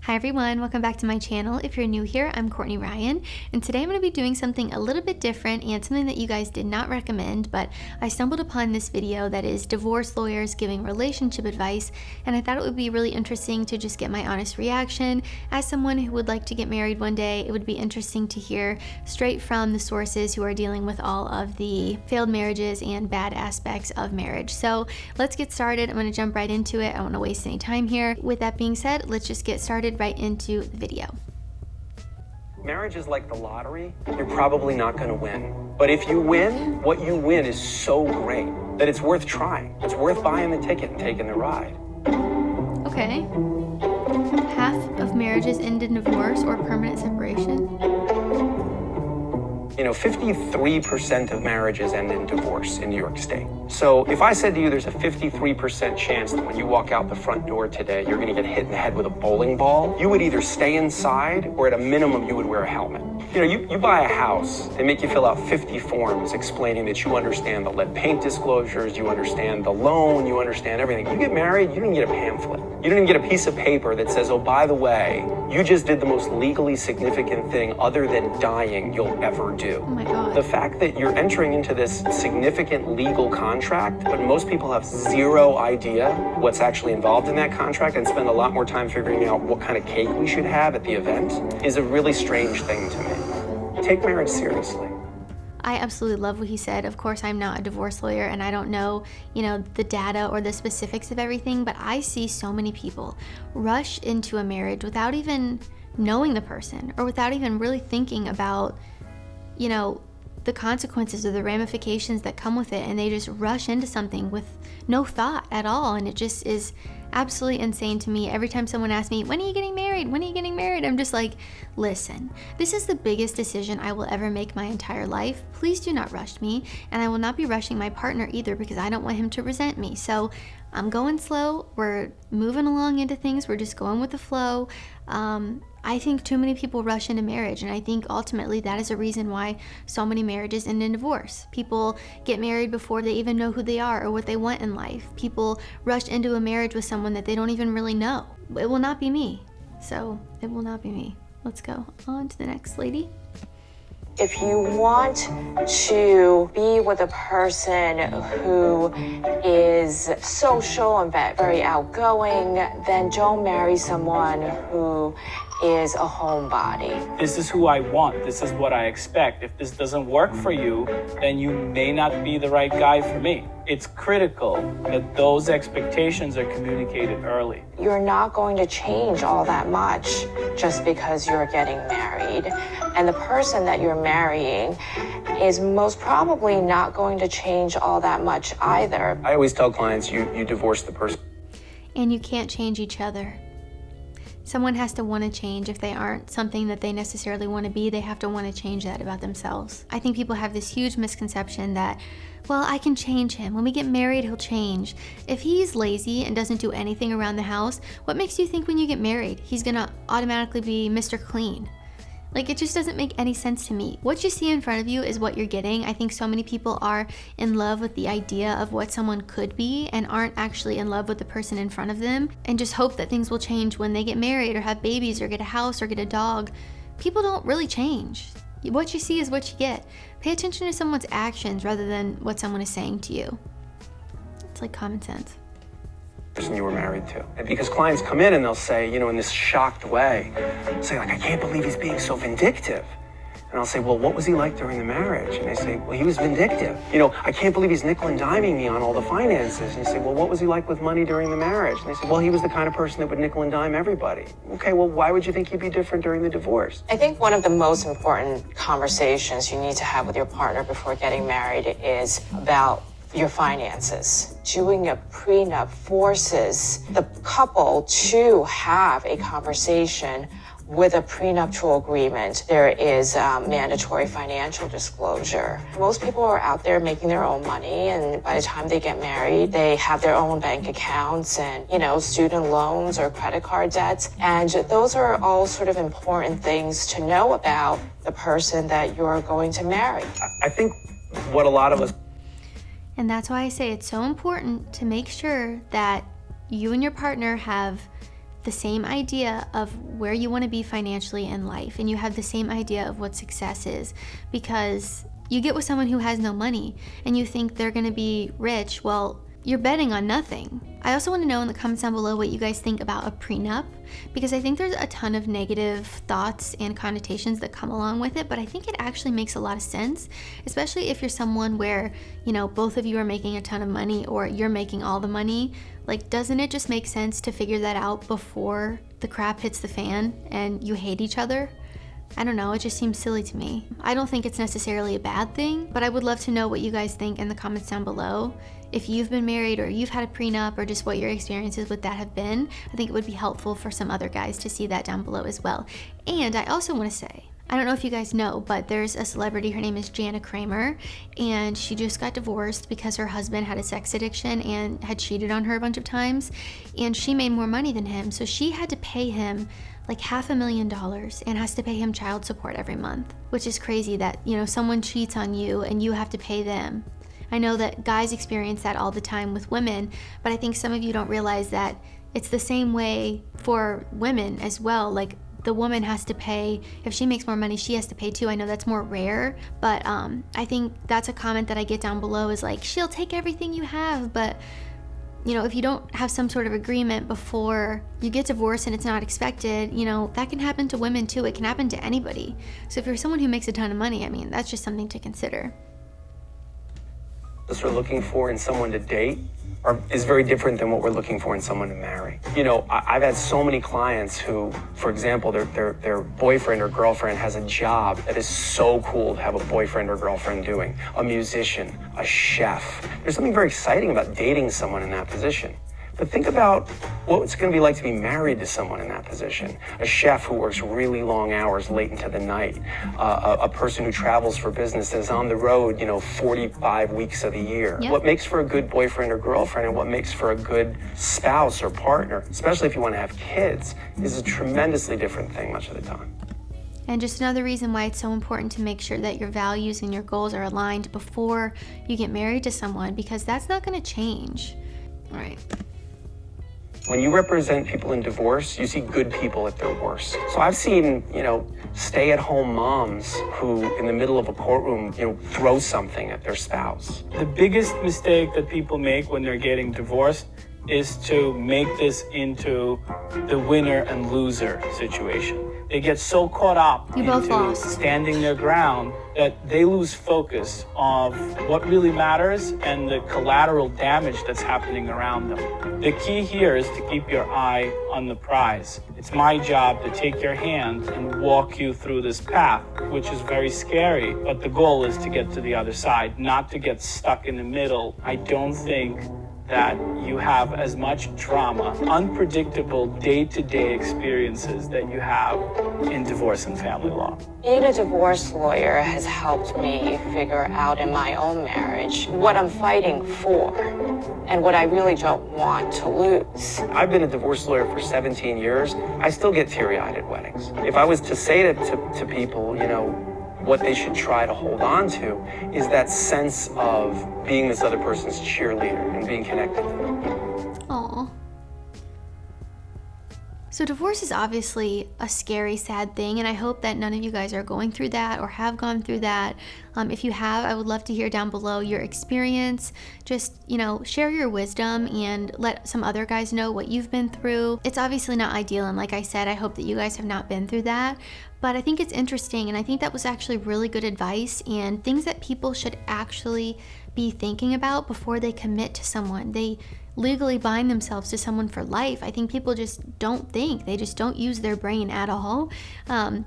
Hi everyone, welcome back to my channel. If you're new here, I'm Courtney Ryan, and today I'm going to be doing something a little bit different and something that you guys did not recommend, but I stumbled upon this video that is divorce lawyers giving relationship advice, and I thought it would be really interesting to just get my honest reaction. As someone who would like to get married one day, it would be interesting to hear straight from the sources who are dealing with all of the failed marriages and bad aspects of marriage. So let's get started. I'm going to jump right into it. I don't want to waste any time here. With that being said, let's just get started right into the video. Marriage is like the lottery. You're probably not going to win. But if you win, what you win is so great that it's worth trying. It's worth buying the ticket and taking the ride. Okay. Half of marriages end in divorce or permanent separation. You know, 53% of marriages end in divorce in New York State. So if I said to you there's a 53% chance that when you walk out the front door today, you're gonna get hit in the head with a bowling ball, you would either stay inside or at a minimum you would wear a helmet. You know, you buy a house, they make you fill out 50 forms explaining that you understand the lead paint disclosures, you understand the loan, you understand everything. You get married, you don't get a pamphlet. You don't even get a piece of paper that says, oh, by the way, you just did the most legally significant thing other than dying you'll ever do. Oh my God. The fact that you're entering into this significant legal contract, but most people have zero idea what's actually involved in that contract and spend a lot more time figuring out what kind of cake we should have at the event, is a really strange thing to me. Take marriage seriously. I absolutely love what he said. Of course, I'm not a divorce lawyer and I don't know, the data or the specifics of everything, but I see so many people rush into a marriage without even knowing the person or without even really thinking about, the consequences or the ramifications that come with it, and they just rush into something with no thought at all, and it just is absolutely insane to me. Every time someone asks me, when are you getting married? When are you getting married? I'm just like, listen, this is the biggest decision I will ever make my entire life. Please do not rush me, and I will not be rushing my partner either because I don't want him to resent me. So I'm going slow. We're moving along into things. We're just going with the flow. I think too many people rush into marriage, and I think ultimately that is a reason why so many marriages end in divorce. People get married before they even know who they are or what they want in life. People rush into a marriage with someone that they don't even really know. It will not be me. So it will not be me. Let's go on to the next lady. If you want to be with a person who is social and very outgoing, then don't marry someone who is a homebody. This is who I want. This is what I expect. If this doesn't work for you, then you may not be the right guy for me. It's critical that those expectations are communicated early. You're not going to change all that much just because you're getting married. And the person that you're marrying is most probably not going to change all that much either. I always tell clients, you divorce the person. And you can't change each other. Someone has to want to change. If they aren't something that they necessarily want to be, they have to want to change that about themselves. I think people have this huge misconception that, well, I can change him. When we get married, he'll change. If he's lazy and doesn't do anything around the house, what makes you think when you get married, he's gonna automatically be Mr. Clean? Like, it just doesn't make any sense to me. What you see in front of you is what you're getting. I think so many people are in love with the idea of what someone could be and aren't actually in love with the person in front of them and just hope that things will change when they get married or have babies or get a house or get a dog. People don't really change. What you see is what you get. Pay attention to someone's actions rather than what someone is saying to you. It's like common sense. Person you were married to. And because clients come in and they'll say, in this shocked way, say like, I can't believe he's being so vindictive. And I'll say, well, what was he like during the marriage? And they say, well, he was vindictive. I can't believe he's nickel and diming me on all the finances. And you say, well, what was he like with money during the marriage? And they say, well, he was the kind of person that would nickel and dime everybody. Okay, well, why would you think he'd be different during the divorce? I think one of the most important conversations you need to have with your partner before getting married is about your finances. Doing a prenup forces the couple to have a conversation. With a prenuptial agreement, there is mandatory financial disclosure. Most people are out there making their own money, and by the time they get married, they have their own bank accounts and, student loans or credit card debts. And those are all sort of important things to know about the person that you're going to marry. I think what a lot of us... And that's why I say it's so important to make sure that you and your partner have the same idea of where you want to be financially in life, and you have the same idea of what success is. Because you get with someone who has no money and you think they're going to be rich, well, you're betting on nothing. I also want to know in the comments down below what you guys think about a prenup, because I think there's a ton of negative thoughts and connotations that come along with it, but I think it actually makes a lot of sense, especially if you're someone where, both of you are making a ton of money or you're making all the money. Like, doesn't it just make sense to figure that out before the crap hits the fan and you hate each other? I don't know, it just seems silly to me. I don't think it's necessarily a bad thing, but I would love to know what you guys think in the comments down below. If you've been married or you've had a prenup or just what your experiences with that have been, I think it would be helpful for some other guys to see that down below as well. And I also want to say, I don't know if you guys know, but there's a celebrity, her name is Jana Kramer, and she just got divorced because her husband had a sex addiction and had cheated on her a bunch of times, and she made more money than him, so she had to pay him like $500,000 and has to pay him child support every month, which is crazy that, someone cheats on you and you have to pay them. I know that guys experience that all the time with women, but I think some of you don't realize that it's the same way for women as well. Like, the woman has to pay, if she makes more money, she has to pay too. I know that's more rare, but I think that's a comment that I get down below is like, she'll take everything you have, but if you don't have some sort of agreement before you get divorced and it's not expected, that can happen to women too. It can happen to anybody. So if you're someone who makes a ton of money, that's just something to consider. We're looking for in someone to date is very different than what we're looking for in someone to marry. I've had so many clients who, for example, their boyfriend or girlfriend has a job that is so cool to have a boyfriend or girlfriend doing. A musician, a chef. There's something very exciting about dating someone in that position. But think about what it's going to be like to be married to someone in that position. A chef who works really long hours late into the night. A person who travels for business and is on the road, 45 weeks of the year. Yep. What makes for a good boyfriend or girlfriend and what makes for a good spouse or partner, especially if you want to have kids, is a tremendously different thing much of the time. And just another reason why it's so important to make sure that your values and your goals are aligned before you get married to someone, because that's not going to change. All right. When you represent people in divorce, you see good people at their worst. So I've seen, stay-at-home moms who, in the middle of a courtroom, throw something at their spouse. The biggest mistake that people make when they're getting divorced is to make this into the winner and loser situation. They get so caught up into standing their ground that they lose focus of what really matters and the collateral damage that's happening around them. The key here is to keep your eye on the prize. It's my job to take your hand and walk you through this path, which is very scary, but the goal is to get to the other side, not to get stuck in the middle. I don't think that you have as much drama, unpredictable day-to-day experiences that you have in divorce and family law. Being a divorce lawyer has helped me figure out in my own marriage what I'm fighting for and what I really don't want to lose. I've been a divorce lawyer for 17 years. I still get teary-eyed at weddings. If I was to say to people, what they should try to hold on to is that sense of being this other person's cheerleader and being connected to them. Aww. So divorce is obviously a scary, sad thing, and I hope that none of you guys are going through that or have gone through that. If you have, I would love to hear down below your experience. Just, share your wisdom and let some other guys know what you've been through. It's obviously not ideal, and like I said, I hope that you guys have not been through that. But I think it's interesting, and I think that was actually really good advice and things that people should actually be thinking about before they commit to someone. They legally bind themselves to someone for life. I think people just don't think. They just don't use their brain at all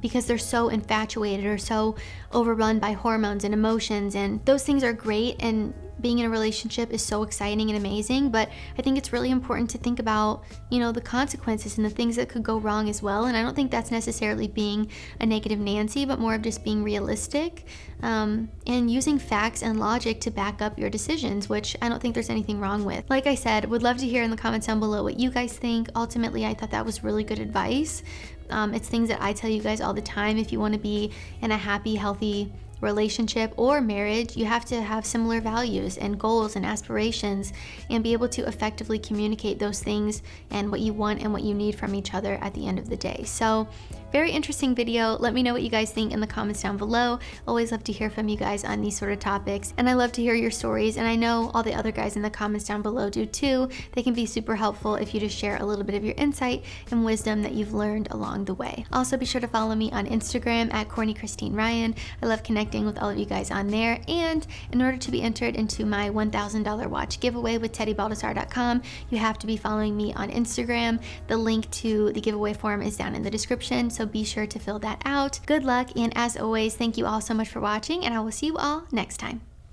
because they're so infatuated or so overrun by hormones and emotions, and those things are great, and being in a relationship is so exciting and amazing, but I think it's really important to think about, the consequences and the things that could go wrong as well. And I don't think that's necessarily being a negative Nancy, but more of just being realistic and using facts and logic to back up your decisions, which I don't think there's anything wrong with. Like I said, would love to hear in the comments down below what you guys think. Ultimately, I thought that was really good advice. It's things that I tell you guys all the time. If you want to be in a happy, healthy relationship or marriage, you have to have similar values and goals and aspirations and be able to effectively communicate those things and what you want and what you need from each other at the end of the day. So very interesting video. Let me know what you guys think in the comments down below. Always love to hear from you guys on these sort of topics, and I love to hear your stories, and I know all the other guys in the comments down below do too. They can be super helpful if you just share a little bit of your insight and wisdom that you've learned along the way. Also, be sure to follow me on Instagram at Courtney Christine Ryan. I love connecting with all of you guys on there, and in order to be entered into my $1,000 watch giveaway with teddybaldessar.com, you have to be following me on Instagram. The link to the giveaway form is down in the description, so be sure to fill that out. Good luck, and as always, thank you all so much for watching, and I will see you all next time.